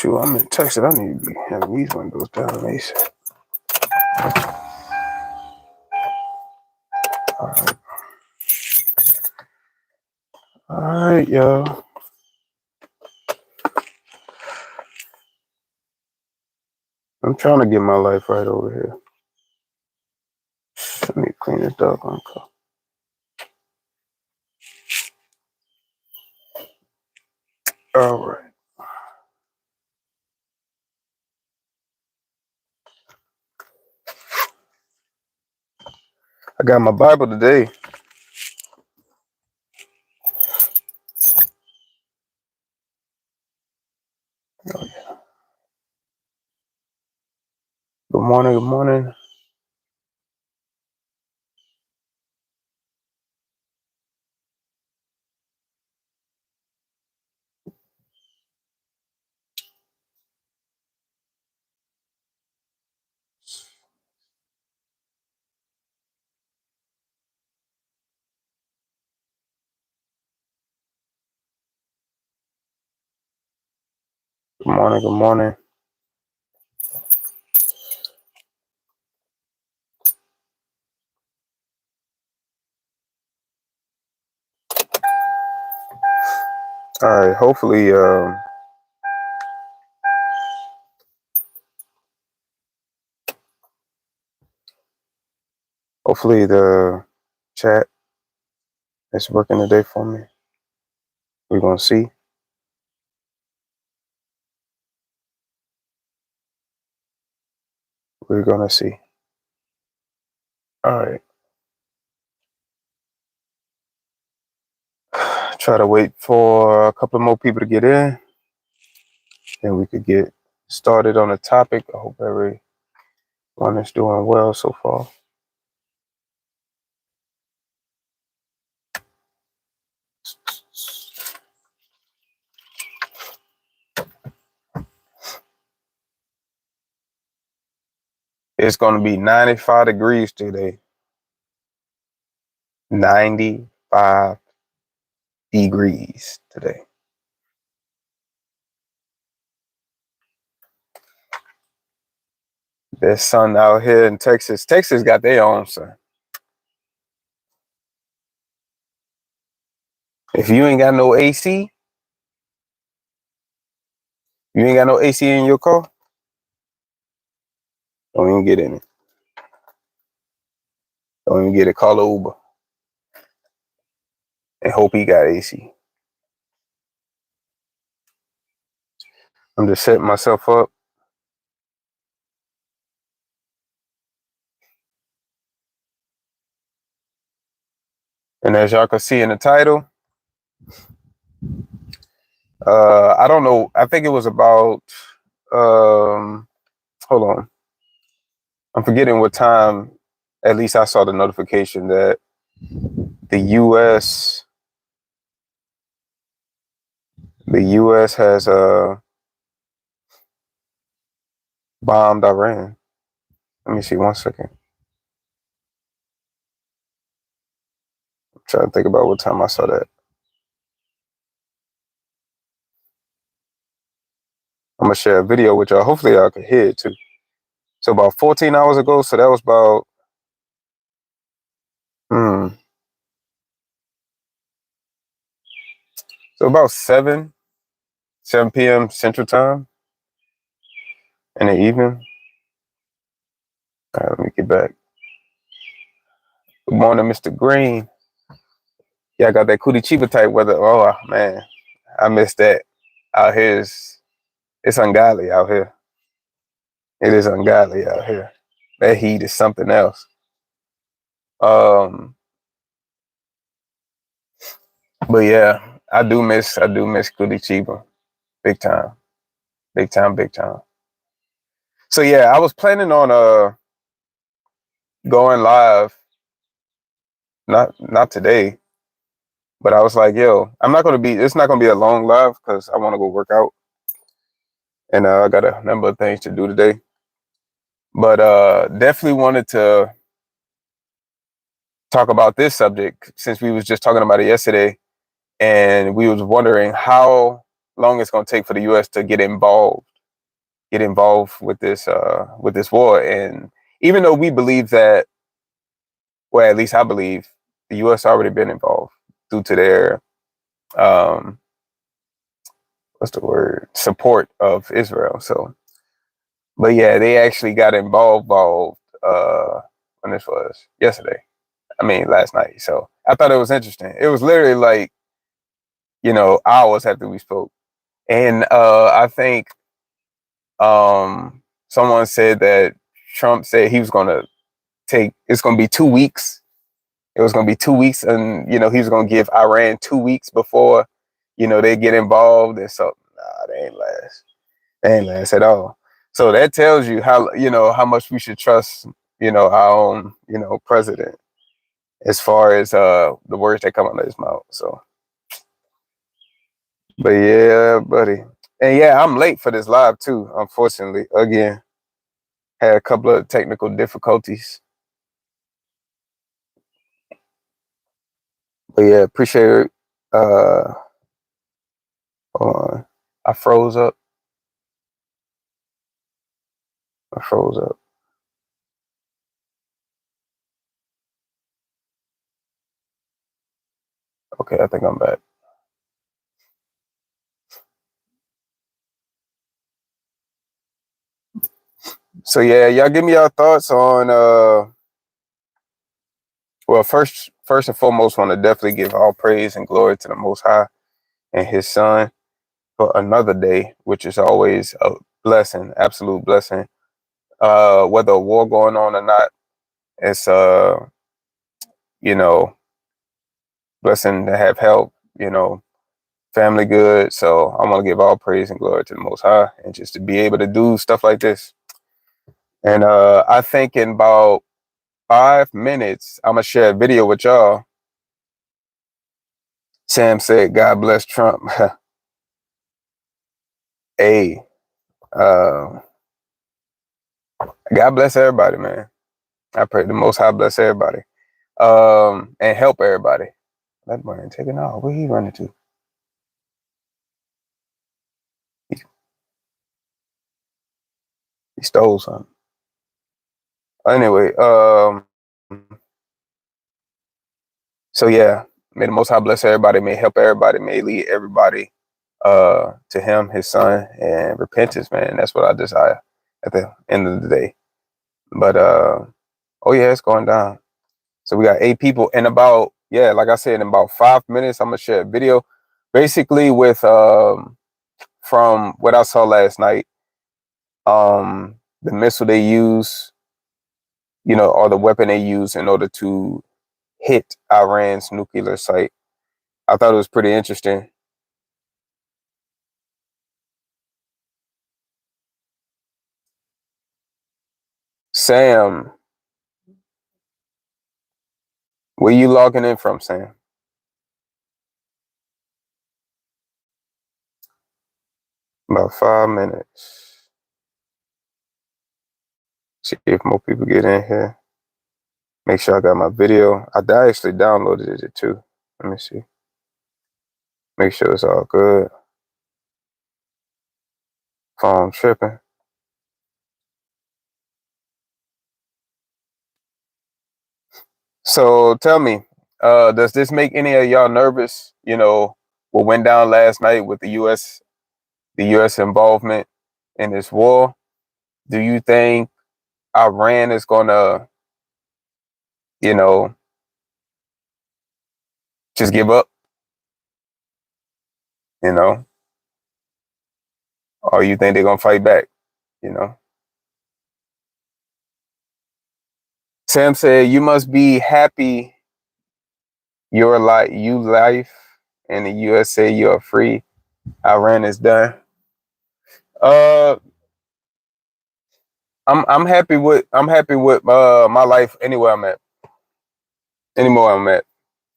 Shoot, I'm in Texas. I need to be having these windows down ASAP. Alright. Alright, y'all. I'm trying to get my life right over here. Let me clean this doggone car. Alright. I got my Bible today. Oh, yeah. Good morning, good morning. Good morning, good morning. Alright, hopefully the chat is working today for me. We're gonna see. We're gonna see. Alright. Try to wait for a couple more people to get in. And we could get started on the topic. I hope everyone is doing well so far. It's going to be 95 degrees today. 95 degrees today. There's sun out here in Texas. Texas got their own sun. If you ain't got no AC, you ain't got no AC in your car, don't even get in it. Don't even get it. Call an Uber and hope he got AC. I'm just setting myself up. And as y'all can see in the title, I don't know. I think it was about, hold on. I'm forgetting what time. At least I saw the notification that the U.S. has bombed Iran. Let me see 1 second. I'm trying to think about what time I saw that. I'm gonna share a video with y'all. Hopefully y'all can hear it too. So about 14 hours ago. So that was about so about 7 p.m. Central Time in the evening. All right, let me get back. Good morning, Mr. Green. Yeah, I got that Curitiba type weather. Oh man, I missed that. Out here it's ungodly out here. It is ungodly out here. That heat is something else. But yeah, I do miss Curitiba. Big time. Big time, big time. So yeah, I was planning on going live. Not today. But I was like, yo, it's not gonna be a long live because I wanna go work out. And I got a number of things to do today. But definitely wanted to talk about this subject since we was just talking about it yesterday, and we was wondering how long it's going to take for the U.S. to get involved get involved with this war. And even though we believe that, well, at least I believe the U.S. already been involved due to their um, what's the word, support of Israel. So, but yeah, they actually got involved when this was yesterday. I mean, last night. So I thought it was interesting. It was literally like, hours after we spoke. And I think someone said that Trump said he was going to it's going to be 2 weeks. It was going to be 2 weeks. And, he was going to give Iran 2 weeks before, they get involved. And so, nah, they ain't last. They ain't last at all. So that tells you how much we should trust, our own, president as far as the words that come out of his mouth. So, but yeah, buddy. And yeah, I'm late for this live too, unfortunately. Again, had a couple of technical difficulties. But yeah, appreciate it. Hold on. I froze up. I froze up. Okay, I think I'm back. So yeah, y'all give me your thoughts on well, first and foremost, want to definitely give all praise and glory to the Most High and His Son for another day, which is always a blessing, absolute blessing. Whether a war going on or not, it's you know, blessing to have help, family good. So I want to give all praise and glory to the Most High, and just to be able to do stuff like this. And I think in about 5 minutes, I'm gonna share a video with y'all. Sam said, "God bless Trump." Hey, uh, God bless everybody, man. I pray the Most High bless everybody, and help everybody. That boy ain't taking off. Where he running to? He, he stole something. Anyway, so yeah, may the Most High bless everybody. May help everybody. May lead everybody to Him, His Son, and repentance, man. That's what I desire at the end of the day. But oh yeah, it's going down. So we got 8 people in about, yeah, like I said, in about 5 minutes, I'm gonna share a video, basically with from what I saw last night, the missile they use, or the weapon they use in order to hit Iran's nuclear site. I thought it was pretty interesting. Sam, where you logging in from, Sam? About 5 minutes. See if more people get in here. Make sure I got my video. I actually downloaded it too. Let me see. Make sure it's all good. Phone tripping. So tell me, does this make any of y'all nervous? What went down last night with the U.S. involvement in this war? Do you think Iran is gonna, you know, just give up? You know, or you think they're gonna fight back? You know, Sam said you must be happy you life in the USA you are free. Iran is done. Uh, I'm happy with my life anywhere I'm at,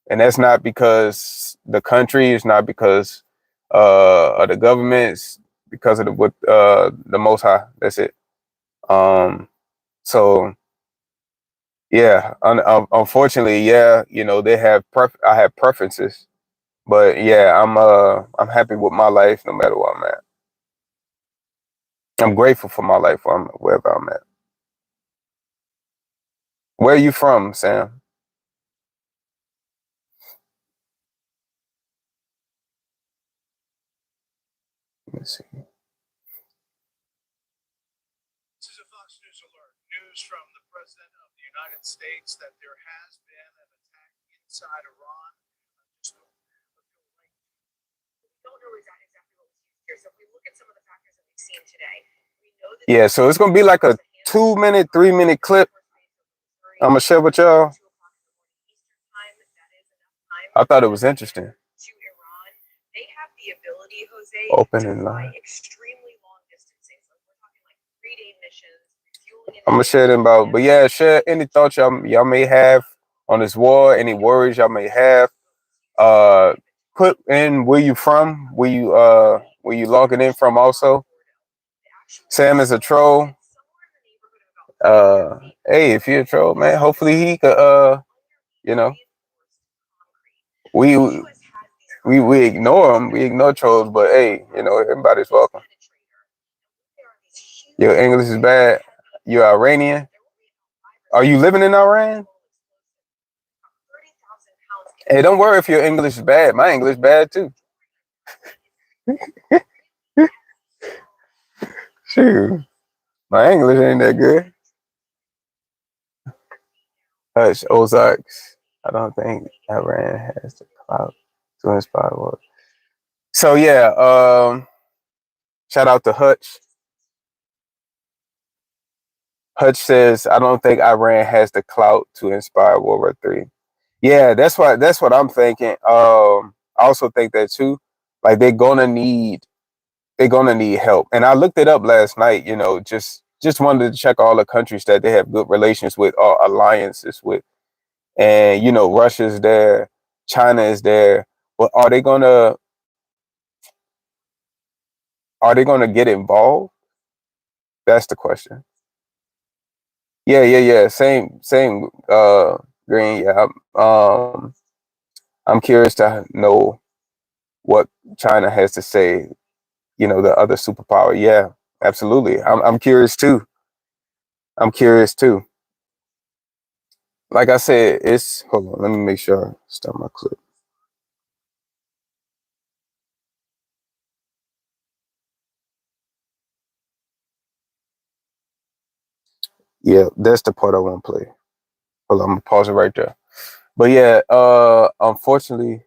and that's not because the country, it's not because of the government, it's because of the Most High. That's it. Um, so yeah, unfortunately, yeah, I have preferences, but yeah, I'm happy with my life no matter where I'm at. I'm grateful for my life wherever I'm at. Where are you from, Sam? Let me see. This is a Fox News alert. News from the President of the United States that there has been an attack inside Iran. Don't know exactly what was used here. So if we look at some of the factors that we've seen today, we know that Yeah, so it's gonna be like a 2 minute, 3 minute clip. I'm gonna share with y'all. I thought it was interesting. To Iran, they have the ability, Jose, Open to and fly live. extremely long distances. Like we're talking like 3-day missions, refueling. I'm gonna share them about, but yeah, share any thoughts y'all may have on this war, any worries y'all may have. Put in where you from, where you logging in from also. Sam is a troll. Hey, if you're a troll, man, hopefully he could you know, we we ignore them, we ignore trolls, but hey, everybody's welcome. Your English is bad. You're Iranian. Are you living in Iran? Hey, don't worry if your English is bad. My English bad too. Shoot, my English ain't that good. Hush, Ozarks. I don't think Iran has the clout to inspire war. So yeah, shout out to Hutch. Hutch says, I don't think Iran has the clout to inspire World War III. Yeah, that's what I'm thinking. I also think that too. Like they're gonna need help. And I looked it up last night, just wanted to check all the countries that they have good relations with or alliances with. And Russia's there, China is there. But are they gonna get involved? That's the question. Yeah, yeah, yeah. Same Green. Yeah. I'm curious to know what China has to say, the other superpower. Yeah, absolutely. I'm curious too. I'm curious too. Like I said, hold on, let me make sure I start my clip. Yeah, that's the part I want to play. Hold on, I'm gonna pause it right there. But yeah, unfortunately,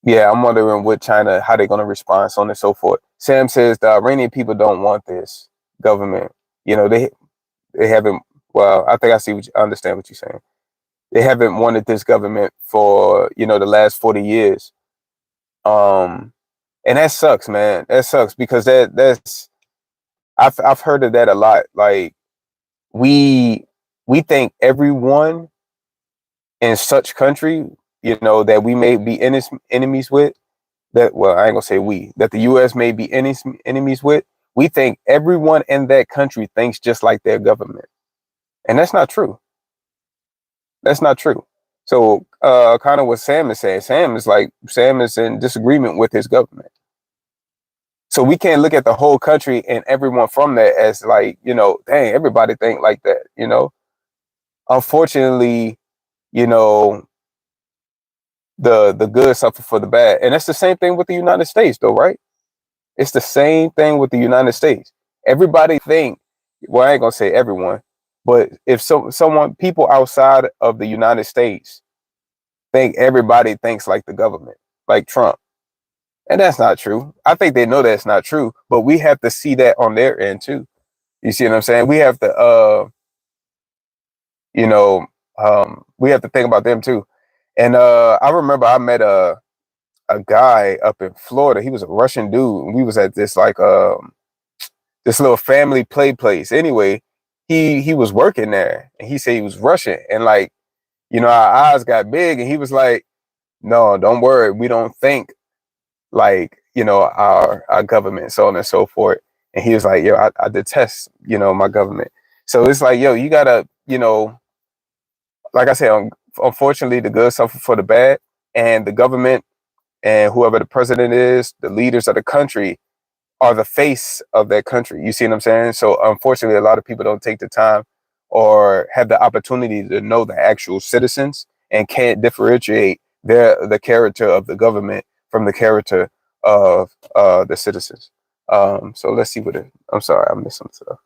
yeah, I'm wondering what China, how they're gonna respond, so on and so forth. Sam says the Iranian people don't want this government. They haven't. Well, I think I understand what you're saying. They haven't wanted this government for the last 40 years. Um, and that sucks, man. That sucks because that's I've heard of that a lot. Like we we think everyone in such country, that we may be enemies with, that well, I ain't gonna say we, that the US may be enemies with, we think everyone in that country thinks just like their government. And that's not true. That's not true. So kind of what Sam is saying, Sam is in disagreement with his government. So we can't look at the whole country and everyone from there as like, dang, everybody think like that. Unfortunately, you know, the good suffer for the bad. And that's the same thing with the United States though, right? It's the same thing with the United States. Everybody think, well, I ain't gonna say everyone, but if people outside of the United States think everybody thinks like the government, like Trump. And that's not true. I think they know that's not true, but we have to see that on their end too. You see what I'm saying? We have to you know, we have to think about them too. And I remember I met a guy up in Florida. He was a Russian dude. And we was at this like this little family play place. Anyway, he was working there and he said he was Russian. And like, our eyes got big and he was like, no, don't worry. We don't think like, our government, so on and so forth. And he was like, yo, I detest, my government. So it's like, yo, you gotta, like I said, unfortunately, the good suffer for the bad, and the government and whoever the president is, the leaders of the country are the face of that country. You see what I'm saying? So unfortunately, a lot of people don't take the time or have the opportunity to know the actual citizens and can't differentiate the character of the government from the character of the citizens. So let's see what it. I'm sorry, I missed some stuff.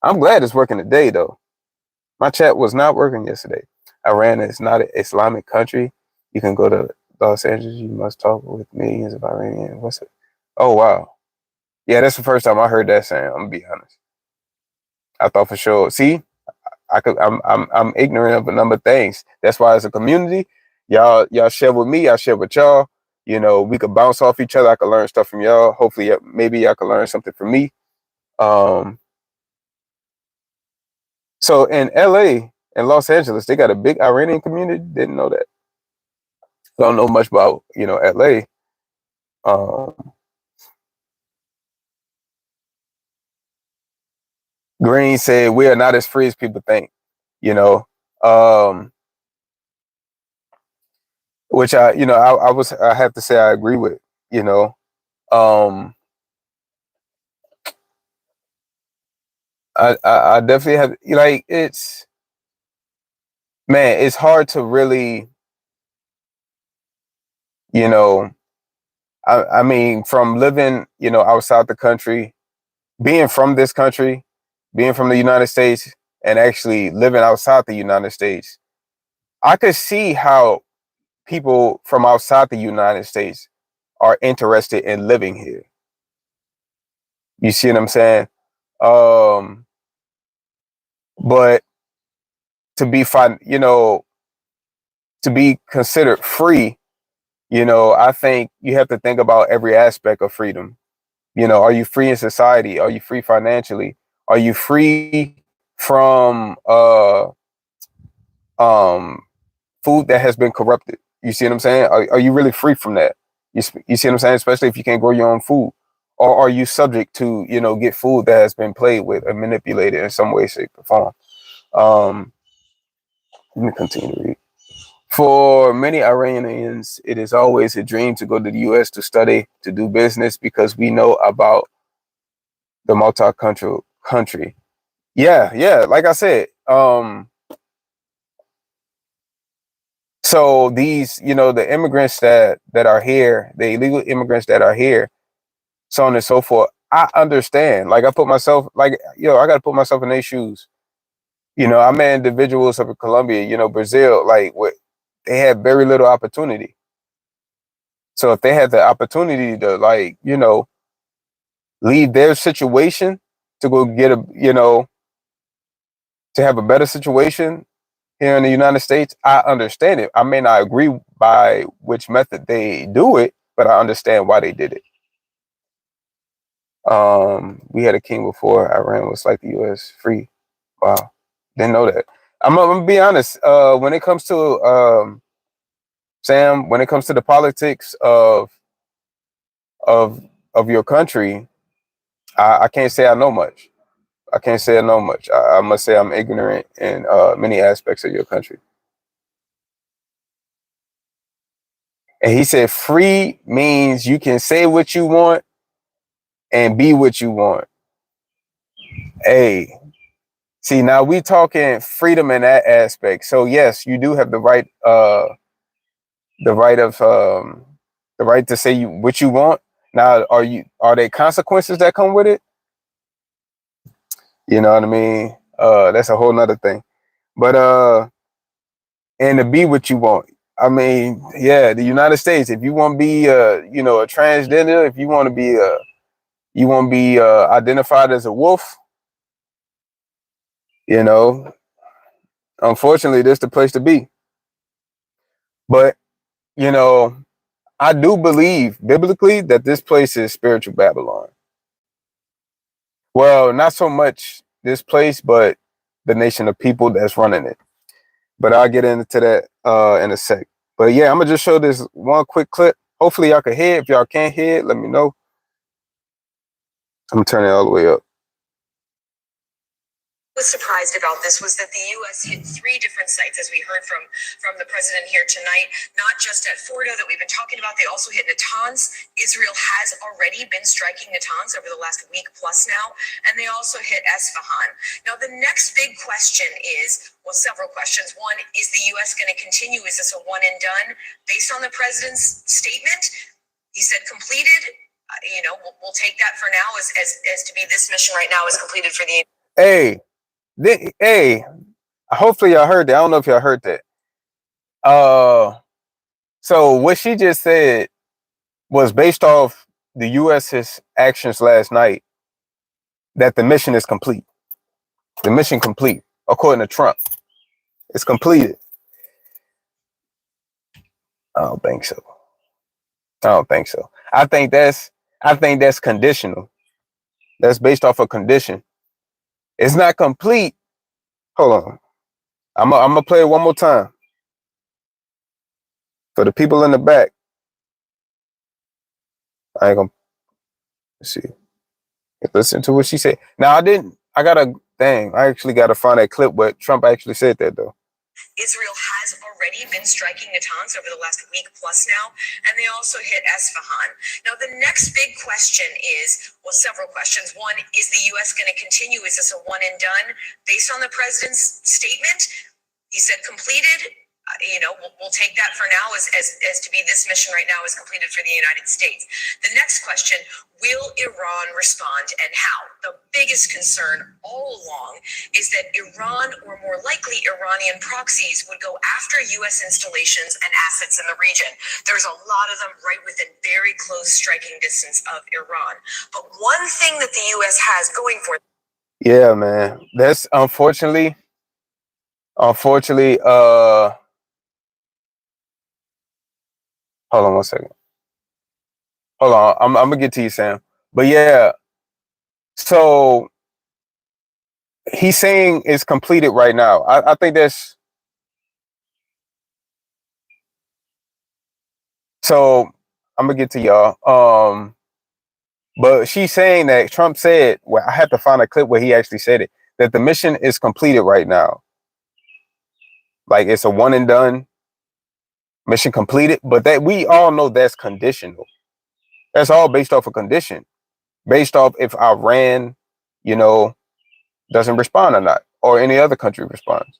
I'm glad it's working today though. My chat was not working yesterday. Iran is not an Islamic country. You can go to Los Angeles. You must talk with millions of Iranians. What's it? Oh wow. Yeah, that's the first time I heard that saying. I'm gonna be honest. I thought for sure. See, I'm ignorant of a number of things. That's why as a community, y'all share with me. I share with y'all. You know, we could bounce off each other. I could learn stuff from y'all. Hopefully, maybe y'all can learn something from me. Um, so in LA and Los Angeles, they got a big Iranian community. Didn't know that. Don't know much about LA. Green said we are not as free as people think. You know, um, which I have to say I agree with. You know, um, I definitely have like it's man, it's hard to really you know I mean from living outside the country, being from this country, being from the United States, and actually living outside the United States, I could see how people from outside the United States are interested in living here. You see what I'm saying? Um, but to be fine, to be considered free, I think you have to think about every aspect of freedom. Are you free in society? Are you free financially? Are you free from um food that has been corrupted? You see what I'm saying? Are you really free from that? You see what I'm saying? Especially if you can't grow your own food. Or are you subject to, get food that has been played with and manipulated in some way, shape, or form? Um, Let me continue to read. For many Iranians, it is always a dream to go to the US to study, to do business, because we know about the multicultural country. Yeah, yeah. Like I said, so these, the immigrants that are here, the illegal immigrants that are here, so on and so forth. I understand. Like I put myself, like I got to put myself in their shoes. I met individuals up in Colombia, Brazil, like what they had very little opportunity. So if they had the opportunity to like, leave their situation to go get to have a better situation here in the United States, I understand it. I may not agree by which method they do it, but I understand why they did it. We had a king before Iran was like the US free. Wow. Didn't know that. I'm gonna be honest. When it comes to Sam, when it comes to the politics of of your country, I can't say I know much. I can't say I know much. I must say I'm ignorant in many aspects of your country. And he said free means you can say what you want and be what you want. Hey, see now we talking freedom in that aspect. So yes, you do have the right of the right to say what you want. Now are there consequences that come with it? You know what I mean? That's a whole nother thing. But and to be what you want. I mean, yeah, the United States, if you want to be a transgender, if you want to be identified as a wolf, you know, unfortunately this the place to be. But, you know, I do believe biblically that this place is spiritual Babylon. Well, not so much this place, but the nation of people that's running it. But I'll get into that in a sec. But yeah, I'm gonna just show this one quick clip. Hopefully y'all can hear it. If y'all can't hear it, let me know. I'm gonna turn it all the way up. Was surprised about this was that the U.S. hit 3 different sites, as we heard from the president here tonight, not just at Fordo that we've been talking about. They also hit Natanz. Israel has already been striking Natanz over the last week plus now, and they also hit Esfahan. Now, the next big question is, well, several questions. One, is the U.S. going to continue? Is this a one and done? Based on the president's statement, he said completed. We'll take that for now as to be this mission right now is completed for the. Hey, hopefully y'all heard that. I don't know if y'all heard that. So what she just said was based off the U.S.'s actions last night that the mission is complete. The mission complete, according to Trump. It's completed. I don't think so. I think that's conditional. That's based off a condition. It's not complete. Hold on. I'm gonna play it one more time for the people in the back. I ain't gonna see. Listen to what she said. Now I actually gotta find that clip where Trump actually said that though. Israel has already been striking Natanz over the last week plus now, and they also hit Esfahan. Now, the next big question is, well, several questions. One, is the U.S. going to continue? Is this a one and done? Based on the president's statement, he said completed. We'll take that for now as to be this mission right now is completed for the United States. The next question, will Iran respond and how? The biggest concern all along is that Iran, or more likely Iranian proxies, would go after U.S. installations and assets in the region. There's a lot of them right within very close striking distance of Iran. But one thing that the U.S. has going for. Yeah, man. That's unfortunately, hold on one second. Hold on. I'm gonna get to you, Sam. But yeah, so he's saying it's completed right now. I think that's so. I'm gonna get to y'all. But she's saying that Trump said, well, I have to find a clip where he actually said it, that the mission is completed right now. Like it's a one and done mission completed, but that we all know that's conditional. That's all based off a condition, based off if Iran, doesn't respond or not, or any other country responds.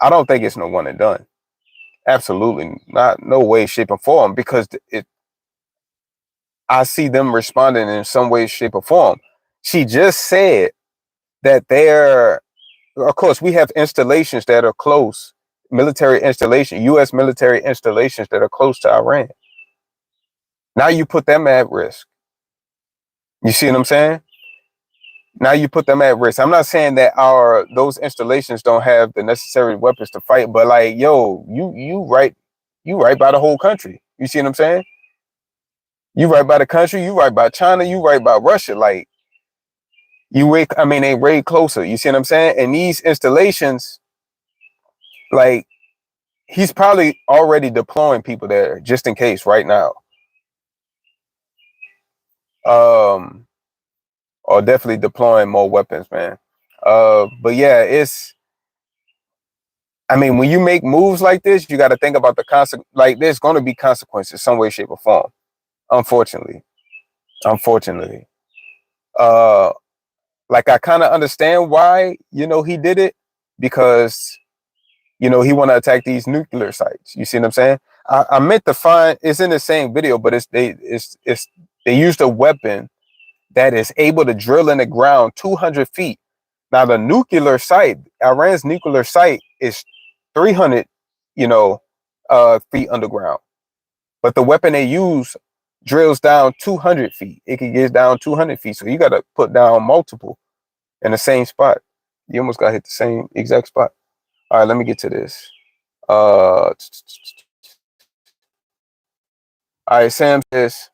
I don't think it's no one and done. Absolutely not, no way, shape, or form, because I see them responding in some way, shape, or form. She just said that of course, we have installations that are close, military installation, U.S. military installations that are close to Iran. Now you put them at risk. You see what I'm saying? Now you put them at risk. I'm not saying that those installations don't have the necessary weapons to fight, but like, yo, you right by the whole country. You see what I'm saying? You right by the country, you right by China, you right by Russia. Like they way closer. You see what I'm saying? And these installations, like, he's probably already deploying people there just in case right now. Or definitely deploying more weapons, man. But yeah, when you make moves like this, you got to think about the consequence. Like, there's going to be consequences, some way, shape, or form. Unfortunately. Like, I kind of understand why, he did it, because, he want to attack these nuclear sites. You see what I'm saying? I meant to find, it's in the same video, but they used a weapon that is able to drill in the ground 200 feet. Now, the nuclear site, Iran's nuclear site, is 300, feet underground. But the weapon they use drills down 200 feet. It can get down 200 feet. So you got to put down multiple in the same spot. You almost got to hit the same exact spot. All right, let me get to this. All right, Sam says,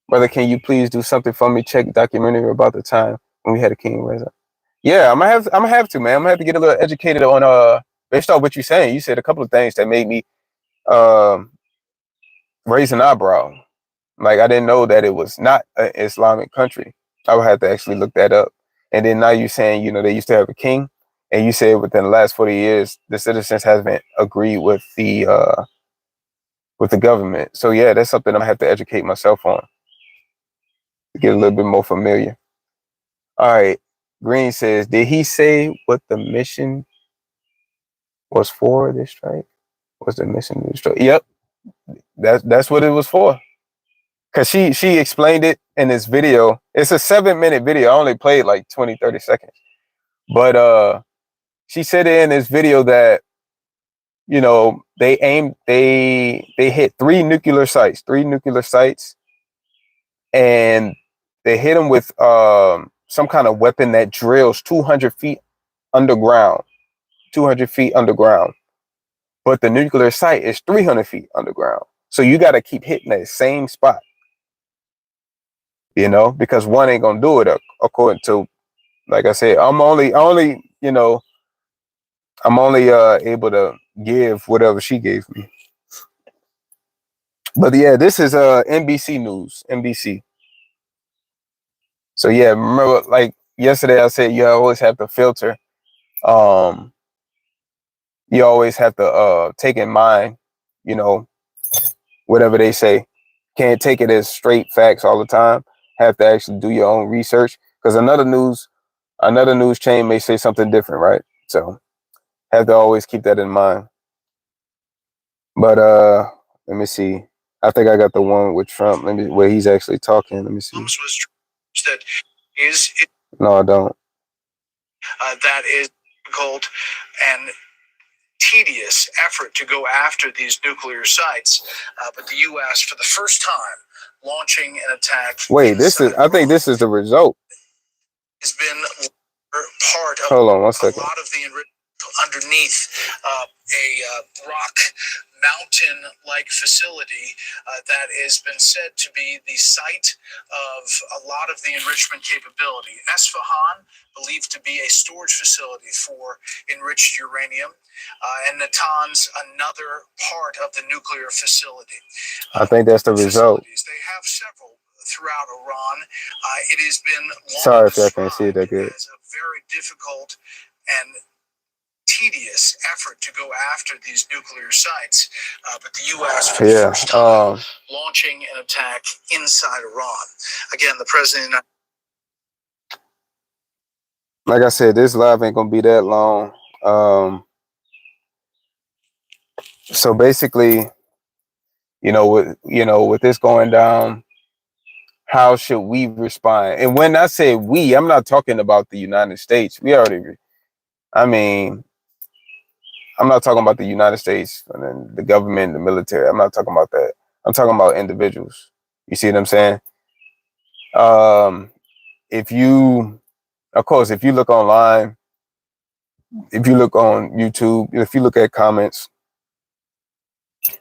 brother, can you please do something for me? Check documentary about the time when we had a king raise up. Yeah, I'm gonna have to, man. I'm gonna have to get a little educated on based on what you're saying. You said a couple of things that made me raise an eyebrow. Like, I didn't know that it was not an Islamic country. I would have to actually look that up. And then now you're saying, they used to have a king, and you said within the last 40 years, the citizens haven't agreed with the government. So yeah, that's something I'm gonna have to educate myself on to get a little bit more familiar. All right. Green says, did he say what the mission was for this strike? Was the mission to destroy? Yep. That's what it was for. Cause she explained it in this video. It's a 7-minute video. I only played like 20, 30 seconds. But she said it in this video that, they hit three nuclear sites, and they hit them with some kind of weapon that drills 200 feet underground, 200 feet underground. But the nuclear site is 300 feet underground. So you got to keep hitting that same spot, because one ain't going to do it according to, like I said, I'm only able to give whatever she gave me. But yeah, this is NBC News, NBC. So yeah, remember, like yesterday I said, you always have to filter. Um, you always have to take in mind, whatever they say. Can't take it as straight facts all the time. Have to actually do your own research, because another news chain may say something different, right? So have to always keep that in mind. But let me see. I think I got the one with Trump. Where he's actually talking. Let me see. That is No, I don't. that is difficult and tedious effort to go after these nuclear sites, but the U.S. for the first time launching an attack. Wait, I think this is the result. Has been part of Hold on 1 second. A lot of the enrichment underneath a rock mountain-like facility that has been said to be the site of a lot of the enrichment capability. Esfahan, believed to be a storage facility for enriched uranium, and Natanz, another part of the nuclear facility. I think that's the result. They have several throughout Iran. It has been Sorry if I can't see it that good. as a very difficult and tedious effort to go after these nuclear sites, but the U.S. for the first time launching an attack inside Iran. Again, the president. Like I said, this live ain't gonna be that long. So basically, with this going down, how should we respond? And when I say we, I'm not talking about the United States. I'm not talking about the United States and then the government, the military. I'm not talking about that. I'm talking about individuals. You see what I'm saying? Of course, if you look online, if you look on YouTube, if you look at comments,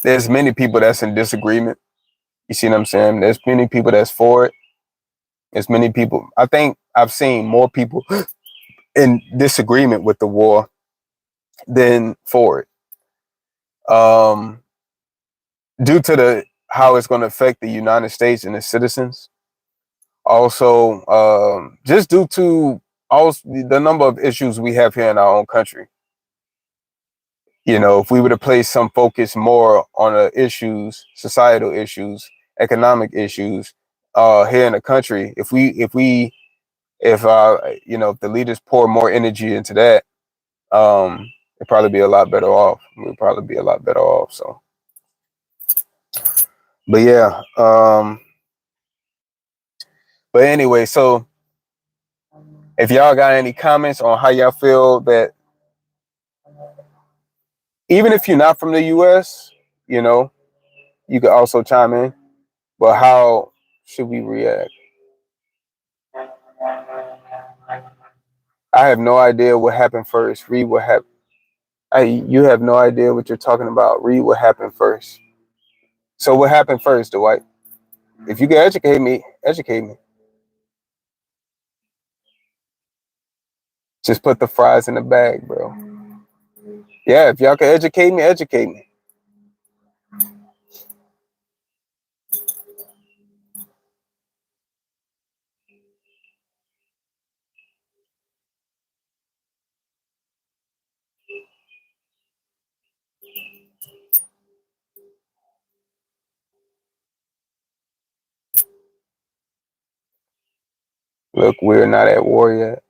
there's many people that's in disagreement. You see what I'm saying? There's many people that's for it. There's many people. I think I've seen more people in disagreement with the war than for it. Due to how it's going to affect the United States and its citizens. Also, just due to the number of issues we have here in our own country. If we were to place some focus more on the issues, societal issues, economic issues, here in the country, if the leaders pour more energy into that, it'd probably be a lot better off. We'd probably be a lot better off. So, but yeah, but anyway, so if y'all got any comments on how y'all feel that, even if you're not from the US, you could also chime in. But how should we react? I have no idea what happened first. Read what happened. You have no idea what you're talking about. Read what happened first. So what happened first, Dwight? If you can educate me, educate me. Just put the fries in the bag, bro. Yeah, if y'all can educate me, educate me. Look, we're not at war yet.